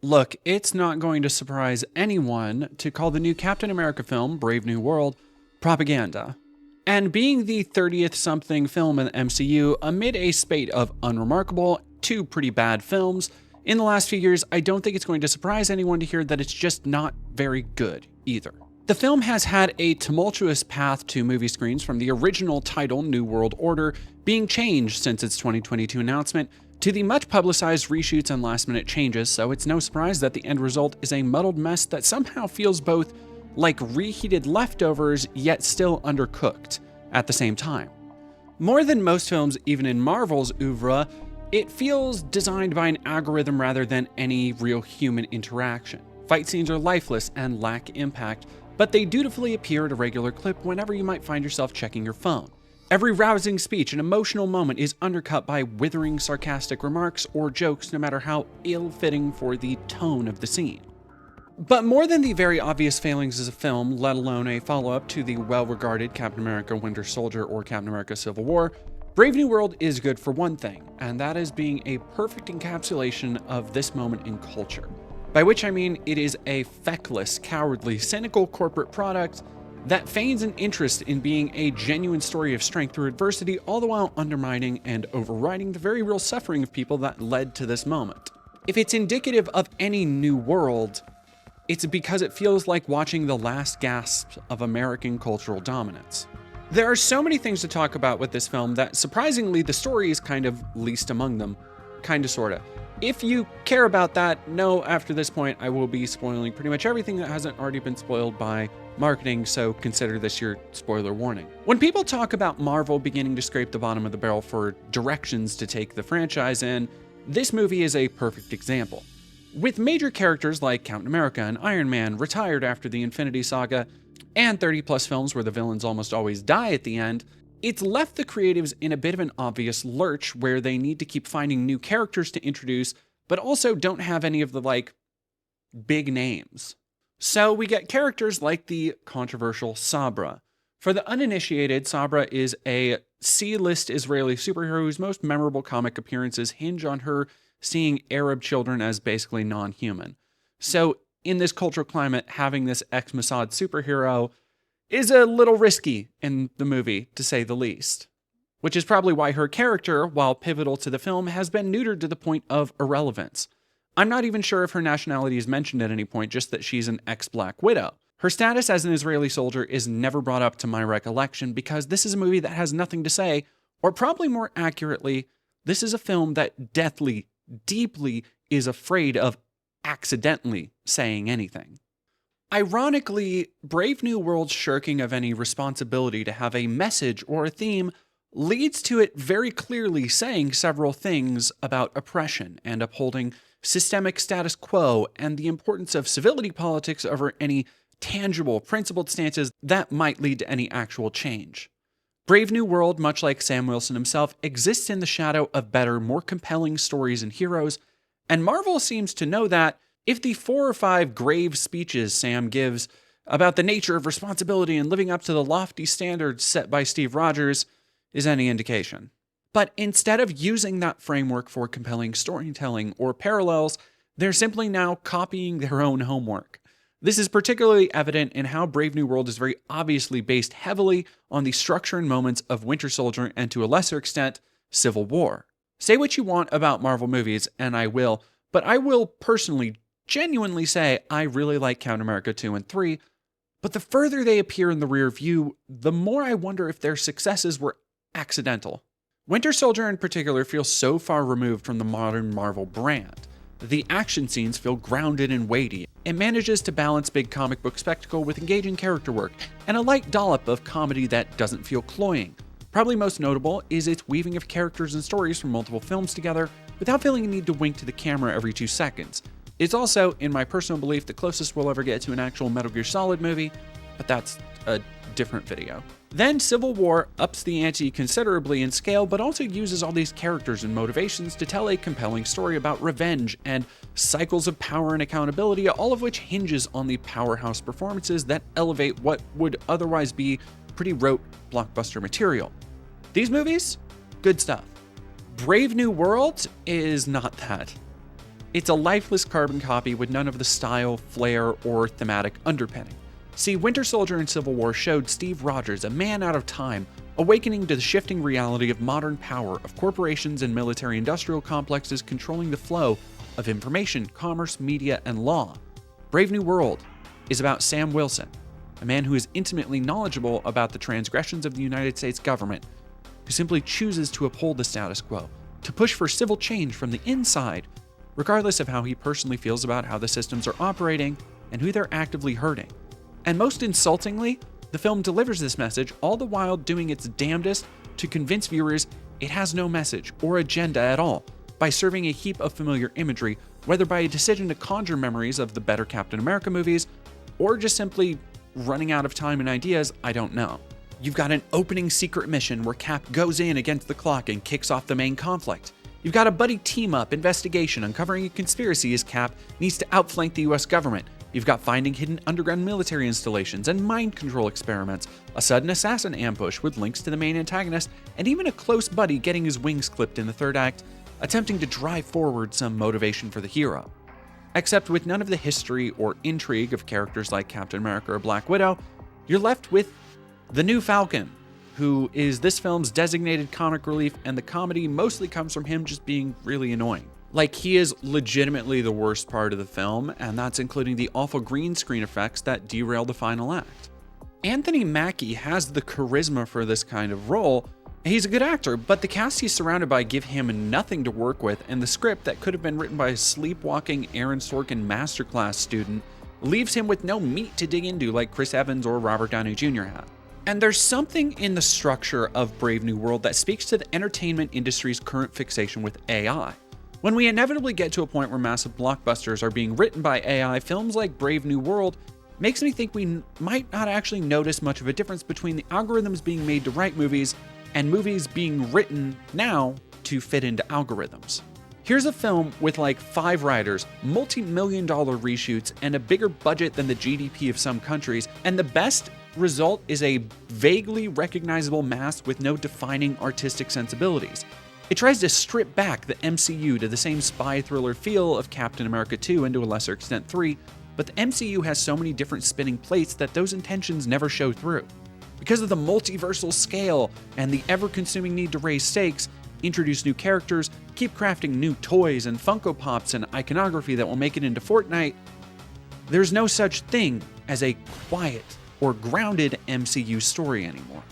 Look, it's not going to surprise anyone to call the new Captain America film, Brave New World, propaganda. And being the 30th something film in the MCU amid a spate of unremarkable to pretty bad films in the last few years, I don't think it's going to surprise anyone to hear that it's just not very good either. The film has had a tumultuous path to movie screens, from the original title, New World Order, being changed since its 2022 announcement, to the much publicized reshoots and last-minute changes, so it's no surprise that the end result is a muddled mess that somehow feels both like reheated leftovers, yet still undercooked at the same time. More than most films, even in Marvel's oeuvre, it feels designed by an algorithm rather than any real human interaction. Fight scenes are lifeless and lack impact, but they dutifully appear at a regular clip whenever you might find yourself checking your phone. Every rousing speech and emotional moment is undercut by withering sarcastic remarks or jokes, no matter how ill-fitting for the tone of the scene. But more than the very obvious failings as a film, let alone a follow-up to the well-regarded Captain America Winter Soldier or Captain America Civil War, Brave New World is good for one thing, and that is being a perfect encapsulation of this moment in culture. By which I mean it is a feckless, cowardly, cynical corporate product that feigns an interest in being a genuine story of strength through adversity, all the while undermining and overriding the very real suffering of people that led to this moment. If it's indicative of any new world, it's because it feels like watching the last gasp of American cultural dominance. There are so many things to talk about with this film that surprisingly the story is kind of least among them. Kinda sorta. If you care about that, know after this point I will be spoiling pretty much everything that hasn't already been spoiled by marketing, so consider this your spoiler warning. When people talk about Marvel beginning to scrape the bottom of the barrel for directions to take the franchise in, this movie is a perfect example. With major characters like Captain America and Iron Man retired after the Infinity Saga, and 30+ films where the villains almost always die at the end, it's left the creatives in a bit of an obvious lurch where they need to keep finding new characters to introduce, but also don't have any of the, big names. So we get characters like the controversial Sabra. For the uninitiated, Sabra is a C-list Israeli superhero whose most memorable comic appearances hinge on her seeing Arab children as basically non-human. So in this cultural climate, having this ex-Mossad superhero is a little risky in the movie, to say the least. Which is probably why her character, while pivotal to the film, has been neutered to the point of irrelevance. I'm not even sure if her nationality is mentioned at any point, just that she's an ex-Black Widow. Her status as an Israeli soldier is never brought up to my recollection because this is a movie that has nothing to say, or probably more accurately, this is a film that deathly, deeply is afraid of accidentally saying anything. Ironically, Brave New World's shirking of any responsibility to have a message or a theme leads to it very clearly saying several things about oppression and upholding systemic status quo and the importance of civility politics over any tangible, principled stances that might lead to any actual change. Brave New World, much like Sam Wilson himself, exists in the shadow of better, more compelling stories and heroes, and Marvel seems to know that if the 4 or 5 grave speeches Sam gives about the nature of responsibility and living up to the lofty standards set by Steve Rogers is any indication. But instead of using that framework for compelling storytelling or parallels, they're simply now copying their own homework. This is particularly evident in how Brave New World is very obviously based heavily on the structure and moments of Winter Soldier and, to a lesser extent, Civil War. Say what you want about Marvel movies, and I will, but I will personally genuinely say I really like Captain America 2 and 3, but the further they appear in the rear view, the more I wonder if their successes were accidental. Winter Soldier in particular feels so far removed from the modern Marvel brand. The action scenes feel grounded and weighty. It manages to balance big comic book spectacle with engaging character work, and a light dollop of comedy that doesn't feel cloying. Probably most notable is its weaving of characters and stories from multiple films together without feeling a need to wink to the camera every 2 seconds. It's also, in my personal belief, the closest we'll ever get to an actual Metal Gear Solid movie, but that's a different video. Then Civil War ups the ante considerably in scale, but also uses all these characters and motivations to tell a compelling story about revenge and cycles of power and accountability, all of which hinges on the powerhouse performances that elevate what would otherwise be pretty rote blockbuster material. These movies? Good stuff. Brave New World is not that. It's a lifeless carbon copy with none of the style, flair, or thematic underpinning. See, Winter Soldier and Civil War showed Steve Rogers, a man out of time, awakening to the shifting reality of modern power, of corporations and military-industrial complexes controlling the flow of information, commerce, media, and law. Brave New World is about Sam Wilson, a man who is intimately knowledgeable about the transgressions of the United States government, who simply chooses to uphold the status quo, to push for civil change from the inside, regardless of how he personally feels about how the systems are operating and who they're actively hurting. And most insultingly, the film delivers this message, all the while doing its damnedest to convince viewers it has no message or agenda at all, by serving a heap of familiar imagery, whether by a decision to conjure memories of the better Captain America movies, or just simply running out of time and ideas, I don't know. You've got an opening secret mission where Cap goes in against the clock and kicks off the main conflict. You've got a buddy team-up investigation uncovering a conspiracy as Cap needs to outflank the US government. You've got finding hidden underground military installations and mind control experiments, a sudden assassin ambush with links to the main antagonist, and even a close buddy getting his wings clipped in the third act, attempting to drive forward some motivation for the hero. Except with none of the history or intrigue of characters like Captain America or Black Widow, you're left with the new Falcon, who is this film's designated comic relief, and the comedy mostly comes from him just being really annoying. Like, he is legitimately the worst part of the film, and that's including the awful green screen effects that derail the final act. Anthony Mackie has the charisma for this kind of role. He's a good actor, but the cast he's surrounded by give him nothing to work with, and the script that could have been written by a sleepwalking Aaron Sorkin masterclass student leaves him with no meat to dig into like Chris Evans or Robert Downey Jr. had. And there's something in the structure of Brave New World that speaks to the entertainment industry's current fixation with AI. When we inevitably get to a point where massive blockbusters are being written by AI, films like Brave New World makes me think we might not actually notice much of a difference between the algorithms being made to write movies and movies being written now to fit into algorithms. Here's a film with like 5 writers, multi-million-dollar reshoots, and a bigger budget than the GDP of some countries, and the best result is a vaguely recognizable mask with no defining artistic sensibilities. It tries to strip back the MCU to the same spy thriller feel of Captain America 2 and to a lesser extent 3, but the MCU has so many different spinning plates that those intentions never show through. Because of the multiversal scale and the ever-consuming need to raise stakes, introduce new characters, keep crafting new toys and Funko Pops and iconography that will make it into Fortnite, there's no such thing as a quiet or grounded MCU story anymore.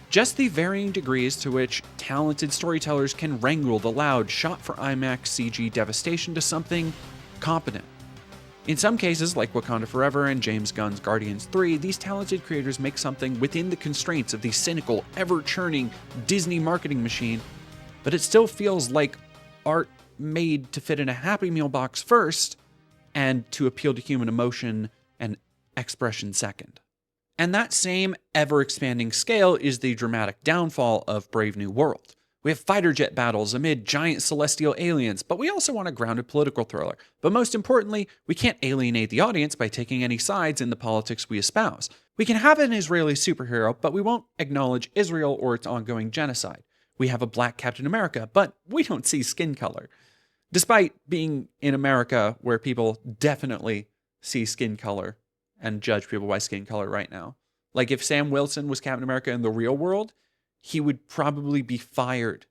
Just the varying degrees to which talented storytellers can wrangle the loud shot for IMAX CG devastation to something competent. In some cases, like Wakanda Forever and James Gunn's Guardians 3, these talented creators make something within the constraints of the cynical, ever-churning Disney marketing machine, but it still feels like art made to fit in a Happy Meal box first and to appeal to human emotion and expression second. And that same ever-expanding scale is the dramatic downfall of Brave New World. We have fighter jet battles amid giant celestial aliens, but we also want a grounded political thriller. But most importantly, we can't alienate the audience by taking any sides in the politics we espouse. We can have an Israeli superhero, but we won't acknowledge Israel or its ongoing genocide. We have a black Captain America, but we don't see skin color. Despite being in America where people definitely see skin color and judge people by skin color right now. Like, if Sam Wilson was Captain America in the real world, he would probably be fired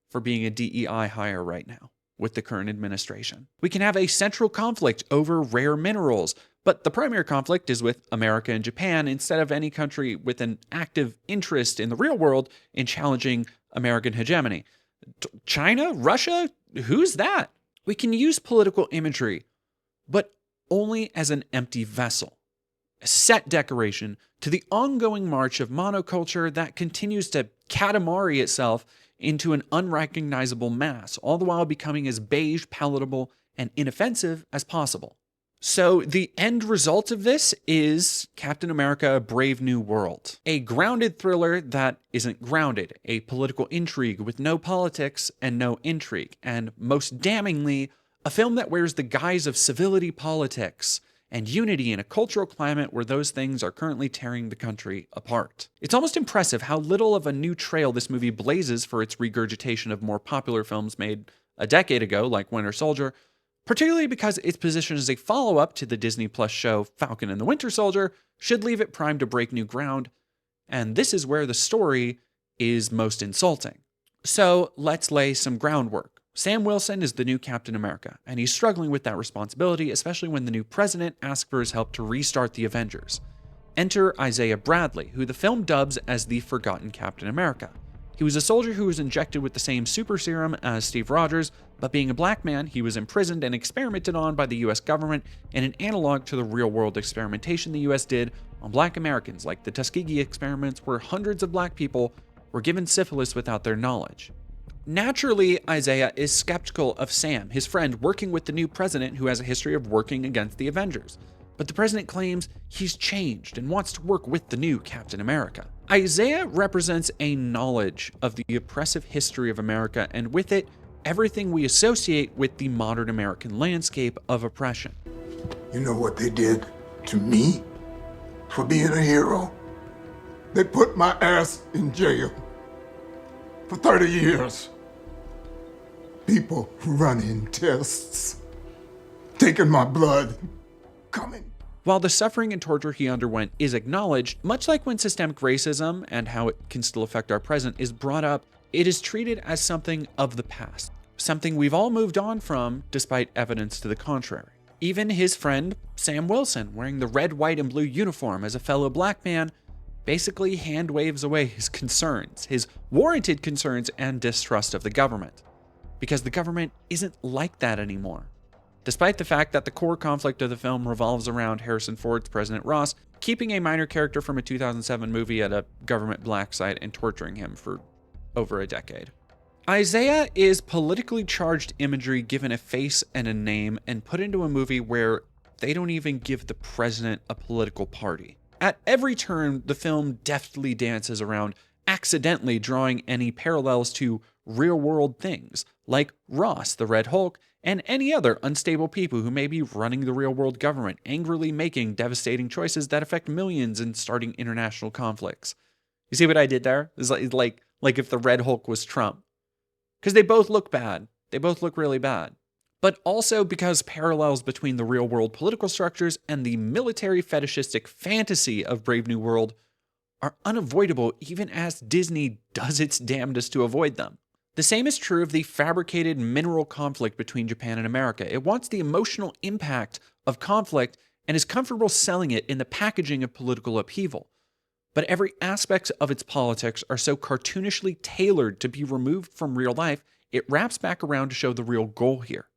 for being a DEI hire right now with the current administration. We can have a central conflict over rare minerals, but the primary conflict is with America and Japan instead of any country with an active interest in the real world in challenging American hegemony. China? Russia? Who's that? We can use political imagery, but only as an empty vessel. A set decoration to the ongoing march of monoculture that continues to katamari itself into an unrecognizable mass, all the while becoming as beige, palatable, and inoffensive as possible. So the end result of this is Captain America: Brave New World, a grounded thriller that isn't grounded, a political intrigue with no politics and no intrigue, and most damningly, a film that wears the guise of civility politics and unity in a cultural climate where those things are currently tearing the country apart. It's almost impressive how little of a new trail this movie blazes for its regurgitation of more popular films made a decade ago, like Winter Soldier, particularly because its position as a follow-up to the Disney Plus show Falcon and the Winter Soldier should leave it primed to break new ground, and this is where the story is most insulting. So let's lay some groundwork. Sam Wilson is the new Captain America, and he's struggling with that responsibility, especially when the new president asks for his help to restart the Avengers. Enter Isaiah Bradley, who the film dubs as the Forgotten Captain America. He was a soldier who was injected with the same super serum as Steve Rogers, but being a black man, he was imprisoned and experimented on by the US government in an analog to the real-world experimentation the US did on black Americans, like the Tuskegee experiments where hundreds of black people were given syphilis without their knowledge. Naturally, Isaiah is skeptical of Sam, his friend working with the new president who has a history of working against the Avengers. But the president claims he's changed and wants to work with the new Captain America. Isaiah represents a knowledge of the oppressive history of America, and with it, everything we associate with the modern American landscape of oppression. You know what they did to me for being a hero? They put my ass in jail for 30 years. People running tests, taking my blood, coming. While the suffering and torture he underwent is acknowledged, much like when systemic racism and how it can still affect our present is brought up, it is treated as something of the past, something we've all moved on from despite evidence to the contrary. Even his friend, Sam Wilson, wearing the red, white, and blue uniform as a fellow black man, basically hand waves away his concerns, his warranted concerns and distrust of the government. Because the government isn't like that anymore. Despite the fact that the core conflict of the film revolves around Harrison Ford's President Ross keeping a minor character from a 2007 movie at a government black site and torturing him for over a decade. Isaiah is politically charged imagery given a face and a name and put into a movie where they don't even give the president a political party. At every turn, the film deftly dances around accidentally drawing any parallels to real-world things, like Ross, the Red Hulk, and any other unstable people who may be running the real-world government, angrily making devastating choices that affect millions and starting international conflicts. You see what I did there? It's like if the Red Hulk was Trump. Because they both look bad. They both look really bad. But also because parallels between the real-world political structures and the military fetishistic fantasy of Brave New World are unavoidable even as Disney does its damnedest to avoid them. The same is true of the fabricated mineral conflict between Japan and America. It wants the emotional impact of conflict and is comfortable selling it in the packaging of political upheaval. But every aspect of its politics are so cartoonishly tailored to be removed from real life, it wraps back around to show the real goal here.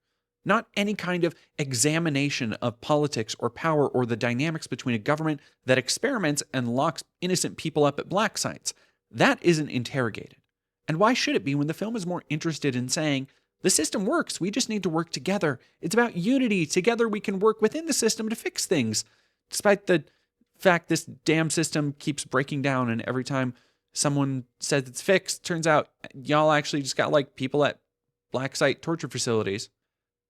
Not any kind of examination of politics or power or the dynamics between a government that experiments and locks innocent people up at black sites. That isn't interrogated. And why should it be when the film is more interested in saying, the system works, we just need to work together. It's about unity. Together we can work within the system to fix things. Despite the fact this damn system keeps breaking down and every time someone says it's fixed, turns out y'all actually just got like people at black site torture facilities.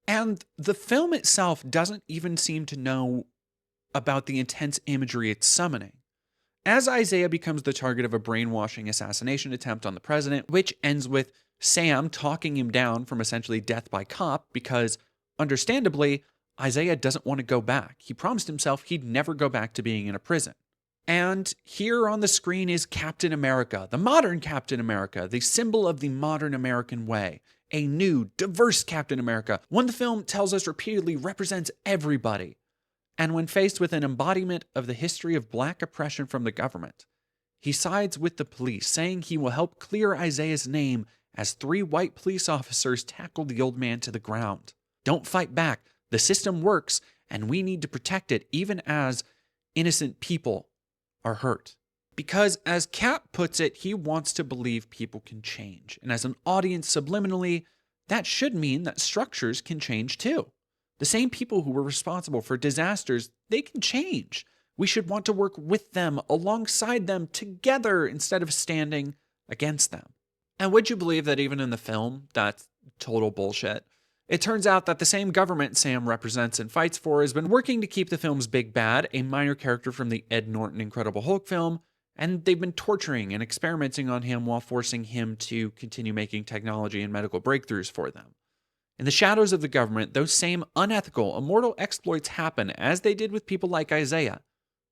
And the film itself doesn't even seem to know about the intense imagery it's summoning. As Isaiah becomes the target of a brainwashing assassination attempt on the president, which ends with Sam talking him down from essentially death by cop because, understandably, Isaiah doesn't want to go back. He promised himself he'd never go back to being in a prison. And here on the screen is Captain America, the modern Captain America, the symbol of the modern American way. A new, diverse Captain America, one the film tells us repeatedly represents everybody. And when faced with an embodiment of the history of black oppression from the government, he sides with the police, saying he will help clear Isaiah's name as 3 white police officers tackle the old man to the ground. Don't fight back. The system works, and we need to protect it even as innocent people are hurt. Because, as Cap puts it, he wants to believe people can change. And as an audience, subliminally, that should mean that structures can change too. The same people who were responsible for disasters, they can change. We should want to work with them, alongside them, together, instead of standing against them. And would you believe that even in the film, that's total bullshit? It turns out that the same government Sam represents and fights for has been working to keep the film's Big Bad, a minor character from the Ed Norton Incredible Hulk film, and they've been torturing and experimenting on him while forcing him to continue making technology and medical breakthroughs for them. In the shadows of the government, those same unethical, immortal exploits happen as they did with people like Isaiah.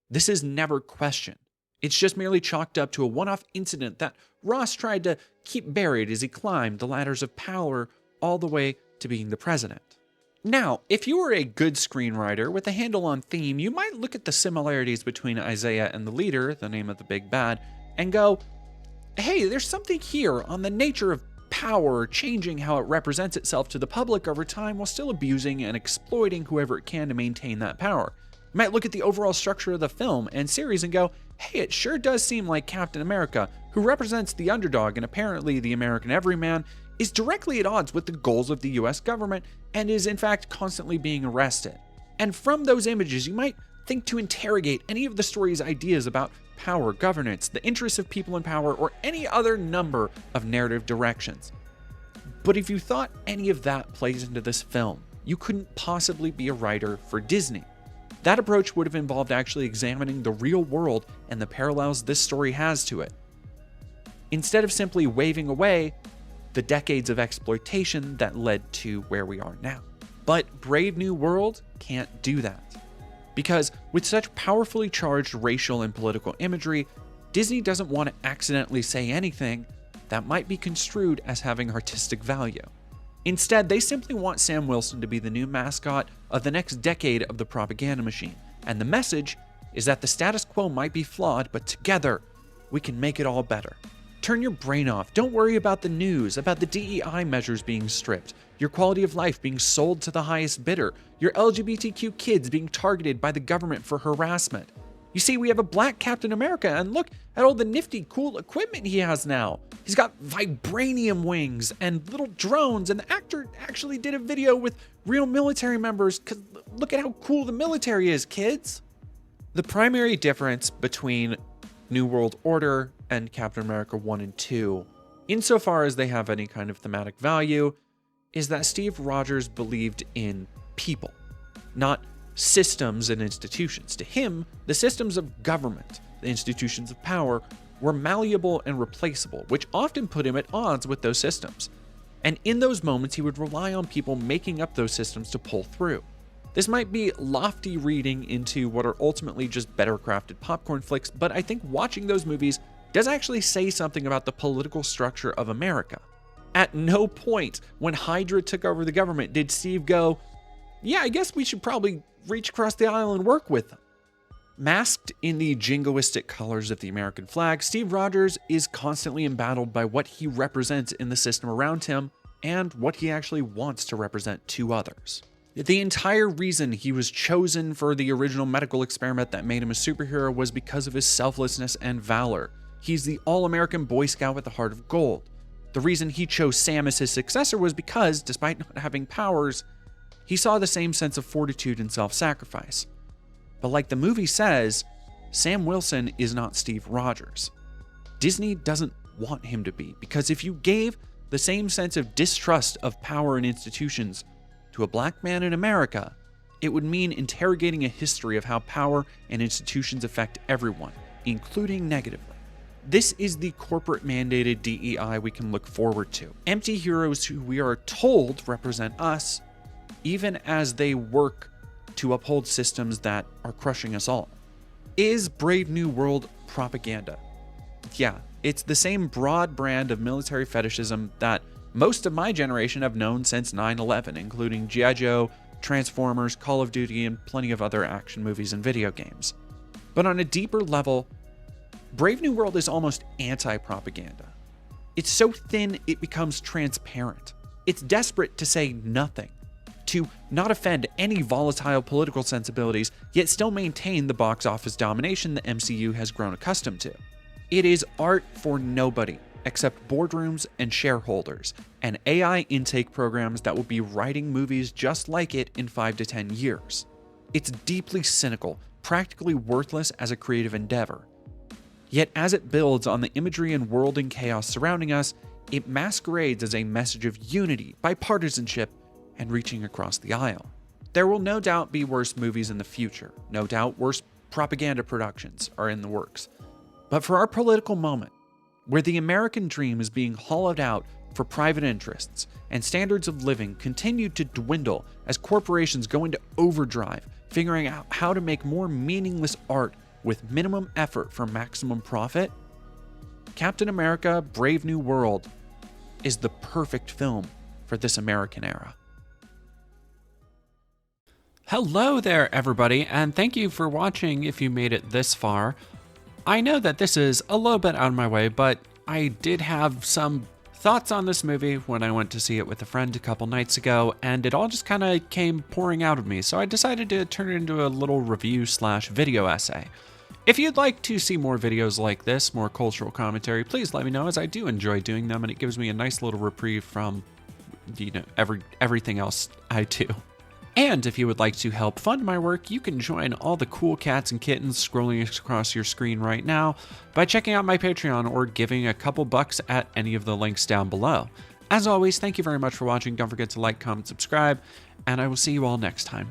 This is never questioned. It's just merely chalked up to a one-off incident that Ross tried to keep buried as he climbed the ladders of power all the way to being the president. Now, if you were a good screenwriter with a handle on theme, you might look at the similarities between Isaiah and the leader, the name of the big bad, and go, hey, there's something here on the nature of power changing how it represents itself to the public over time while still abusing and exploiting whoever it can to maintain that power. You might look at the overall structure of the film and series and go, hey, it sure does seem like Captain America, who represents the underdog and apparently the American everyman, is directly at odds with the goals of the US government and is in fact constantly being arrested. And from those images, you might think to interrogate any of the story's ideas about power, governance, the interests of people in power, or any other number of narrative directions. But if you thought any of that plays into this film, you couldn't possibly be a writer for Disney. That approach would have involved actually examining the real world and the parallels this story has to it, instead of simply waving away the decades of exploitation that led to where we are now. But Brave New World can't do that. Because with such powerfully charged racial and political imagery, Disney doesn't want to accidentally say anything that might be construed as having artistic value. Instead, they simply want Sam Wilson to be the new mascot of the next decade of the propaganda machine. And the message is that the status quo might be flawed, but together, we can make it all better. Turn your brain off. Don't worry about the news, about the DEI measures being stripped, your quality of life being sold to the highest bidder, your LGBTQ kids being targeted by the government for harassment. You see, we have a black Captain America, and look at all the nifty, cool equipment he has now. He's got vibranium wings and little drones, and the actor actually did a video with real military members, because look at how cool the military is, kids. The primary difference between New World Order and Captain America 1 and 2, insofar as they have any kind of thematic value, is that Steve Rogers believed in people, not systems and institutions. To him, the systems of government, the institutions of power, were malleable and replaceable, which often put him at odds with those systems. And in those moments, he would rely on people making up those systems to pull through. This might be lofty reading into what are ultimately just better crafted popcorn flicks, but I think watching those movies does actually say something about the political structure of America. At no point when Hydra took over the government did Steve go, yeah, I guess we should probably reach across the aisle and work with them. Masked in the jingoistic colors of the American flag, Steve Rogers is constantly embattled by what he represents in the system around him and what he actually wants to represent to others. The entire reason he was chosen for the original medical experiment that made him a superhero was because of his selflessness and valor. He's the all-American Boy Scout with a heart of gold. The reason he chose Sam as his successor was because, despite not having powers, he saw the same sense of fortitude and self-sacrifice. But like the movie says, Sam Wilson is not Steve Rogers. Disney doesn't want him to be, because if you gave the same sense of distrust of power and institutions to a black man in America, it would mean interrogating a history of how power and institutions affect everyone, including negatively. This is the corporate mandated DEI we can look forward to. Empty heroes who we are told represent us, even as they work to uphold systems that are crushing us all. Is Brave New World propaganda? Yeah, it's the same broad brand of military fetishism that most of my generation have known since 9/11, including G.I. Joe, Transformers, Call of Duty, and plenty of other action movies and video games. But on a deeper level, Brave New World is almost anti-propaganda. It's so thin it becomes transparent. It's desperate to say nothing, to not offend any volatile political sensibilities, yet still maintain the box office domination the MCU has grown accustomed to. It is art for nobody except boardrooms and shareholders, and AI intake programs that will be writing movies just like it in 5 to 10 years. It's deeply cynical, practically worthless as a creative endeavor. Yet as it builds on the imagery and world and chaos surrounding us, it masquerades as a message of unity, bipartisanship, and reaching across the aisle. There will no doubt be worse movies in the future. No doubt worse propaganda productions are in the works. But for our political moment, where the American dream is being hollowed out for private interests, and standards of living continue to dwindle as corporations go into overdrive, figuring out how to make more meaningless art with minimum effort for maximum profit, Captain America: Brave New World is the perfect film for this American era. Hello there, everybody, and thank you for watching if you made it this far. I know that this is a little bit out of my way, but I did have some thoughts on this movie when I went to see it with a friend a couple nights ago, and it all just kind of came pouring out of me, so I decided to turn it into a little review/video essay. If you'd like to see more videos like this, more cultural commentary, please let me know, as I do enjoy doing them, and it gives me a nice little reprieve from, everything else I do. And if you would like to help fund my work, you can join all the cool cats and kittens scrolling across your screen right now by checking out my Patreon or giving a couple bucks at any of the links down below. As always, thank you very much for watching. Don't forget to like, comment, subscribe, and I will see you all next time.